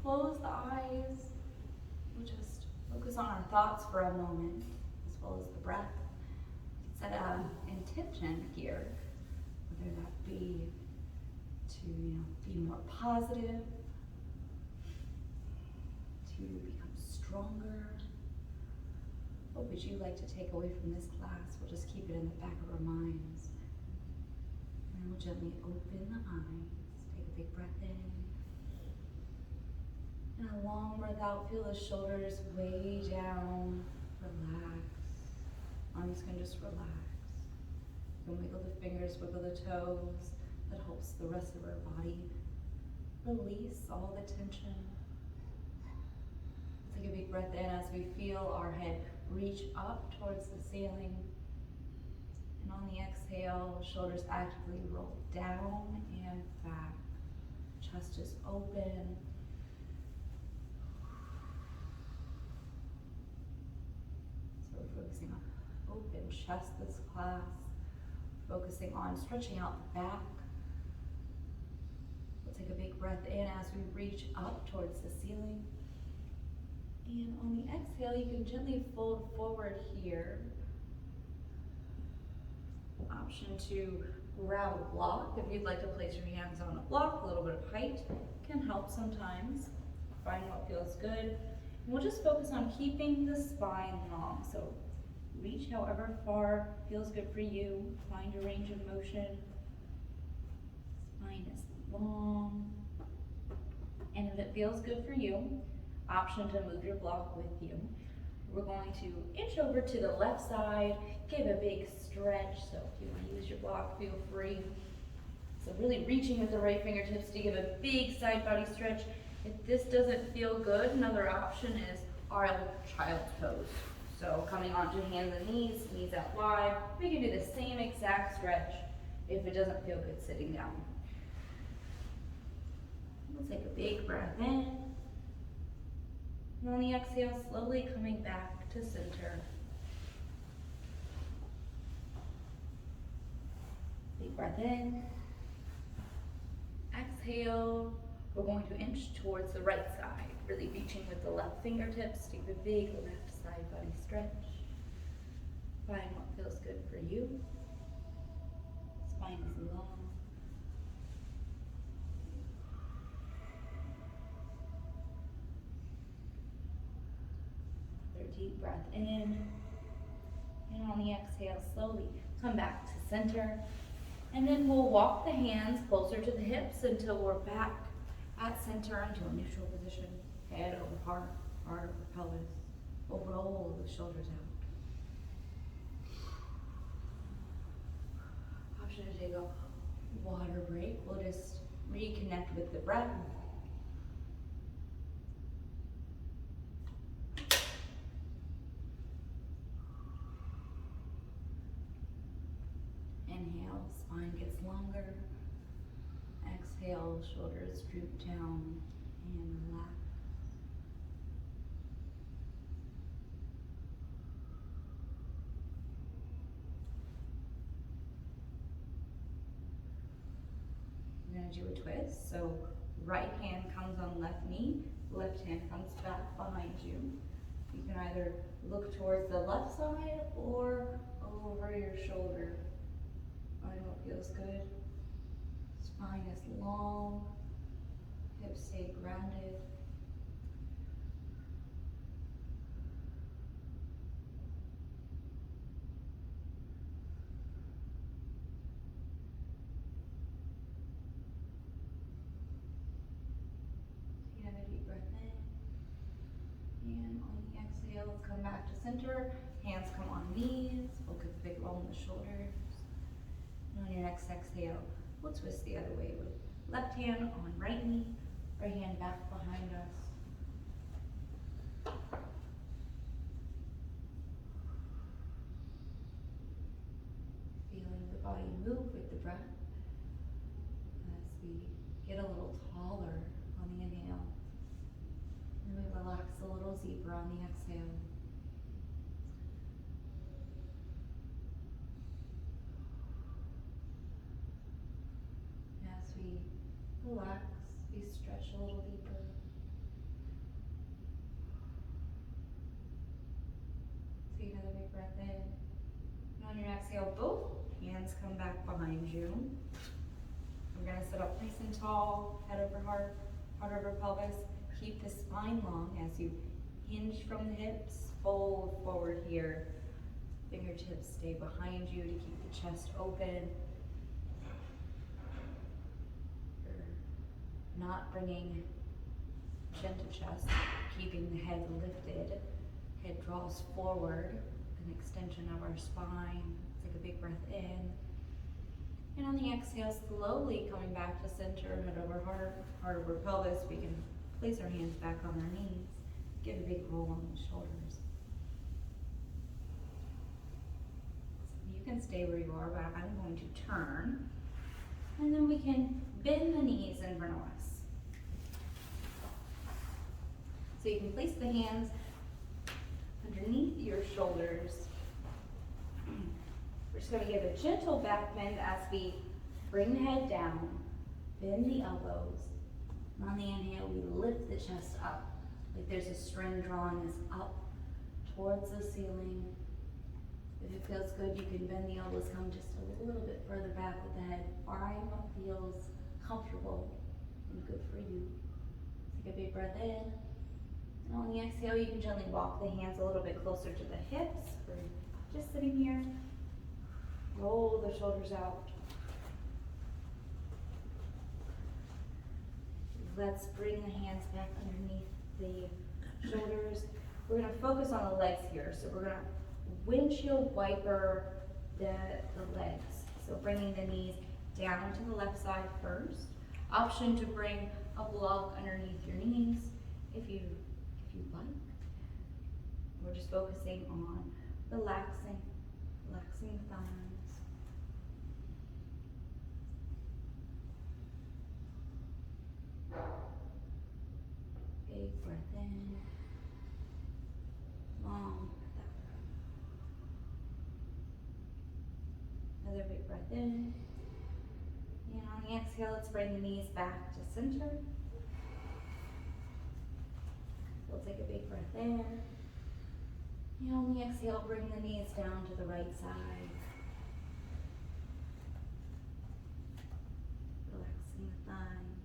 close the eyes. We'll just focus on our thoughts for a moment, as well as the breath. Set an intention here, whether that be to be more positive, to become stronger. What would you like to take away from this class? We'll just keep it in the back of our minds. And we'll gently open the eyes. Take a big breath in. And a long breath out. Feel the shoulders way down. Relax. Arms can just relax. You can wiggle the fingers, wiggle the toes. That helps the rest of our body release all the tension. Take a big breath in as we feel our head reach up towards the ceiling. And on the exhale, shoulders actively roll down and back. Chest is open. So we're focusing on open chest this class. Focusing on stretching out the back. We'll take a big breath in as we reach up towards the ceiling. And on the exhale, you can gently fold forward here. Option to grab a block. If you'd like to place your hands on a block, a little bit of height can help sometimes. Find what feels good. And we'll just focus on keeping the spine long. So reach however far feels good for you. Find a range of motion. Spine is long. And if it feels good for you, option to move your block with you. We're going to inch over to the left side, give a big stretch. So if you want to use your block, feel free. So really reaching with the right fingertips to give a big side body stretch. If this doesn't feel good, another option is our child's pose. So coming onto hands and knees, knees out wide. We can do the same exact stretch if it doesn't feel good sitting down. We'll take a big breath in. And on the exhale, slowly coming back to center. Big breath in. Exhale, we're going to inch towards the right side, really reaching with the left fingertips. Take a big left side body stretch. Find what feels good for you. Spine is long. Deep breath in, and on the exhale, slowly come back to center, and then we'll walk the hands closer to the hips until we're back at center into a neutral position. Head over heart, heart over pelvis. We'll roll the shoulders out. Option to take a water break. We'll just reconnect with the breath. Inhale, spine gets longer. Exhale, shoulders droop down and relax. We're going to do a twist. So right hand comes on left knee, left hand comes back behind you. You can either look towards the left side or over your shoulder. Find what feels good. Spine is long, hips stay grounded. Take another deep breath in. And on the exhale, let's come back to center. Hands come on knees. Focus a big roll in the shoulders. And on your next exhale, we'll twist the other way with left hand on right knee, right hand back behind us. Feeling the body move with the breath as we get a little taller on the inhale. And we relax a little deeper on the exhale. Relax, we stretch a little deeper. breath in. And on your exhale, both hands come back behind you. We're gonna sit up nice and tall, head over heart, heart over pelvis. Keep the spine long as you hinge from the hips, fold forward here. Fingertips stay behind you to keep the chest open. You're not bringing chin to chest, keeping the head lifted. Head draws forward, an extension of our spine. Take a big breath in. And on the exhale, slowly coming back to center, head over heart, heart over pelvis. We can place our hands back on our knees. Give a big roll on the shoulders. You can stay where you are, but I'm going to turn. And then we can bend the knees in front of us. So you can place the hands underneath your shoulders. We're just going to give a gentle back bend as we bring the head down, bend the elbows. And on the inhale, we lift the chest up, like there's a string drawing us up towards the ceiling. If it feels good, you can bend the elbows, come just a little bit further back with the head. Find what feels comfortable and good for you. Take a big breath in. And on the exhale, you can gently walk the hands a little bit closer to the hips. We're just sitting here. Roll the shoulders out. Let's bring the hands back underneath the shoulders. We're going to focus on the legs here. So we're going to windshield wiper the legs. So bringing the knees down to the left side first. Option to bring a block underneath your knees if you like. We're just focusing on relaxing the thighs. Big breath in. Long breath out. Another big breath in. And on the exhale, let's bring the knees back to center. We'll take a big breath in. And on the exhale, bring the knees down to the right side. Relaxing the thighs.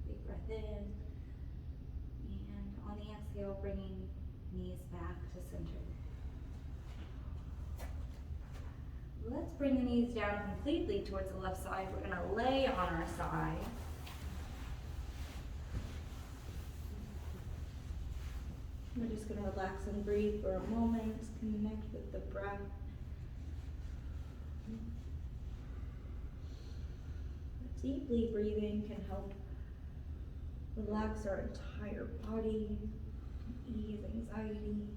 Big breath in. And on the exhale, bringing knees back to center. Let's bring the knees down completely towards the left side. We're going to lay on our side. We're just going to relax and breathe for a moment, connect with the breath. Deeply breathing can help relax our entire body, ease anxiety.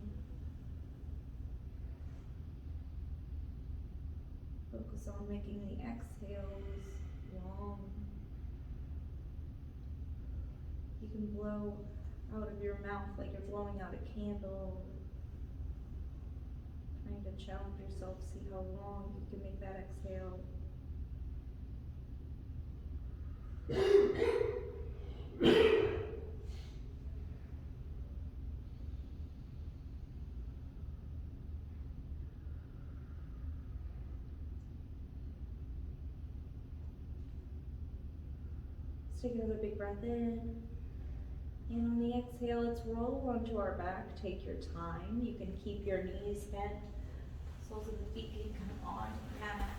Focus on making the exhales long. You can blow out of your mouth like you're blowing out a candle. Trying to challenge yourself, see how long you can make that exhale. Let's take another big breath in. And on the exhale, let's roll onto our back. Take your time. You can keep your knees bent. Soles of the feet can come on the mat.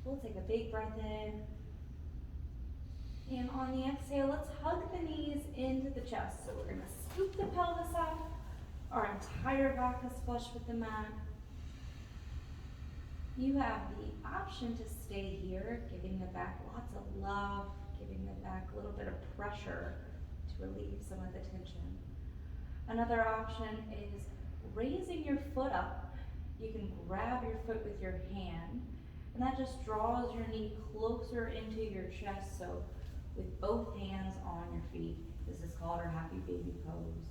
We'll take a big breath in. And on the exhale, let's hug the knees into the chest. So we're going to scoop the pelvis up. Our entire back is flush with the mat. You have the option to stay here, giving the back lots of love, giving the back a little bit of pressure to relieve some of the tension. Another option is raising your foot up. You can grab your foot with your hand, and that just draws your knee closer into your chest. So with both hands on your feet. This is called our happy baby pose.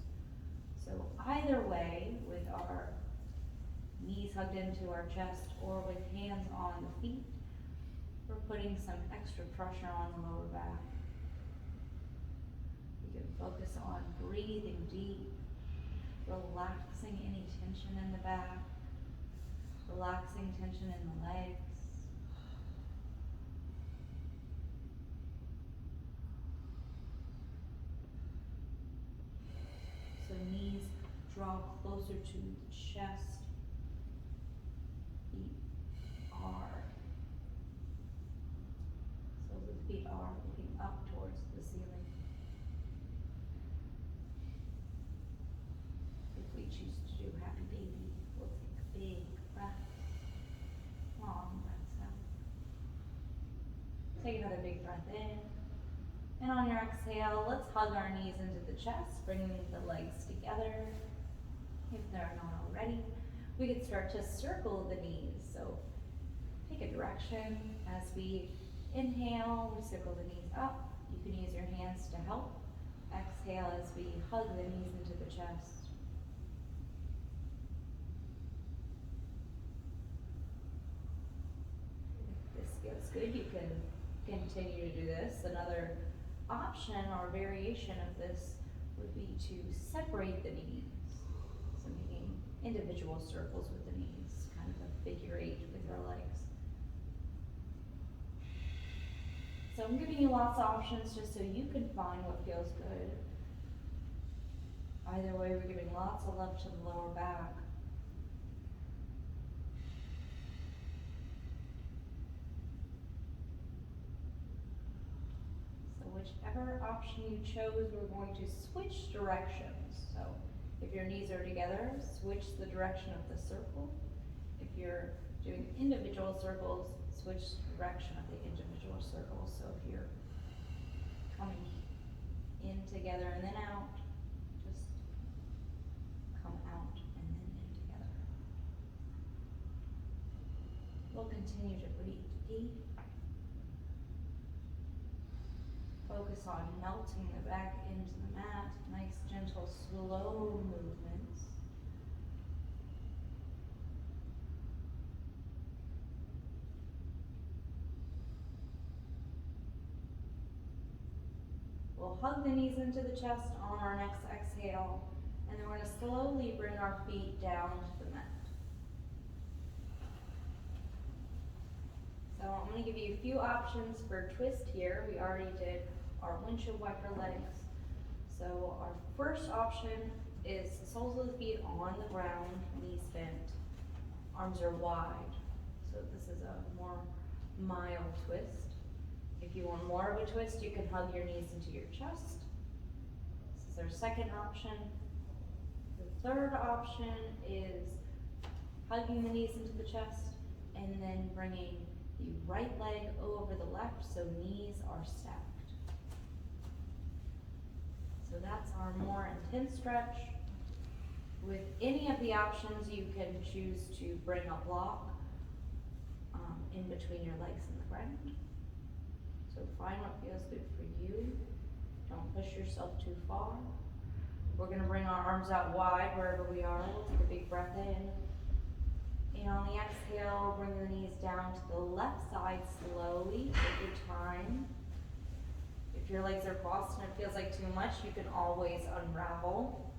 So either way, with our knees hugged into our chest or with hands on the feet, we're putting some extra pressure on the lower back. You can focus on breathing deep, relaxing any tension in the back, relaxing tension in the legs. So knees draw closer to the chest. Feet are. So the feet are looking up towards the ceiling. If we choose to do happy baby, we'll take a big breath. Long breaths out. Take another big breath in. And on your exhale, let's hug our knees into the chest, bringing the legs together. If they're not already, we could start to circle the knees. So take a direction as we inhale, we circle the knees up. You can use your hands to help. Exhale as we hug the knees into the chest. If this feels good, you can continue to do this. Another option or variation of this would be to separate the knees. So making individual circles with the knees, kind of a figure 8 with your legs. So I'm giving you lots of options just so you can find what feels good. Either way, we're giving lots of love to the lower back. Whichever option you chose, we're going to switch directions. So if your knees are together, switch the direction of the circle. If you're doing individual circles, switch the direction of the individual circles. So if you're coming in together and then out, just come out and then in together. We'll continue to breathe deep. Focus on melting the back into the mat. Nice, gentle, slow movements. We'll hug the knees into the chest on our next exhale, and then we're going to slowly bring our feet down to the mat. So I'm going to give you a few options for twist here. We already did our windshield wiper legs. So our first option is the soles of the feet on the ground, knees bent, arms are wide. So this is a more mild twist. If you want more of a twist, you can hug your knees into your chest. This is our second option. The third option is hugging the knees into the chest and then bringing the right leg over the left so knees are stacked. So that's our more intense stretch. With any of the options, you can choose to bring a block in between your legs and the ground. So find what feels good for you. Don't push yourself too far. We're going to bring our arms out wide wherever we are. We'll take a big breath in. And on the exhale, bring the knees down to the left side slowly. Take your time. If your legs are crossed and it feels like too much, you can always unravel.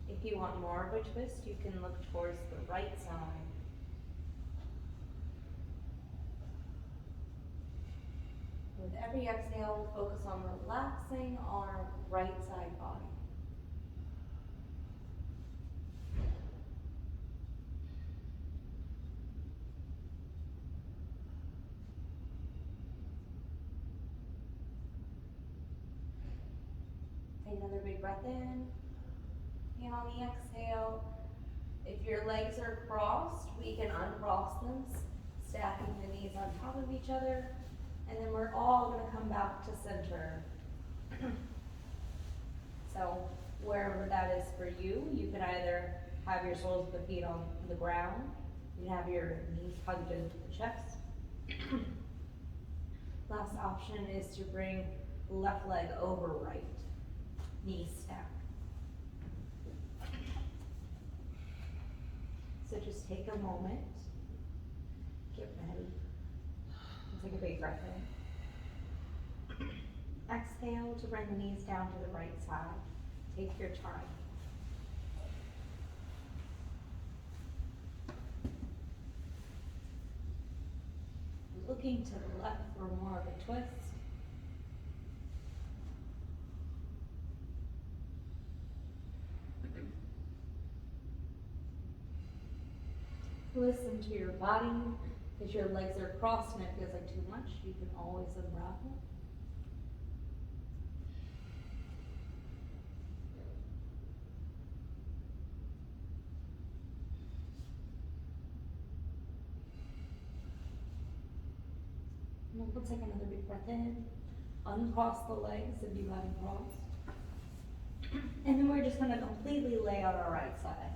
If you want more of a twist, you can look towards the right side. With every exhale, focus on relaxing our right side body. Take another big breath in. And on the exhale, if your legs are crossed, we can uncross them, stacking the knees on top of each other. And then we're all going to come back to center. So wherever that is for you, you can either have your soles of the feet on the ground, you can have your knees hugged into the chest, Last option is to bring left leg over right, knee stack. So just take a moment, get ready, and take a big breath in. Exhale to bring the knees down to the right side. Take your time. Looking to the left for more of a twist. Listen to your body. If your legs are crossed and it feels like too much, you can always unravel. And then we'll take another big breath in. Uncross the legs if you haven't crossed. And then we're just going to completely lay out our right side.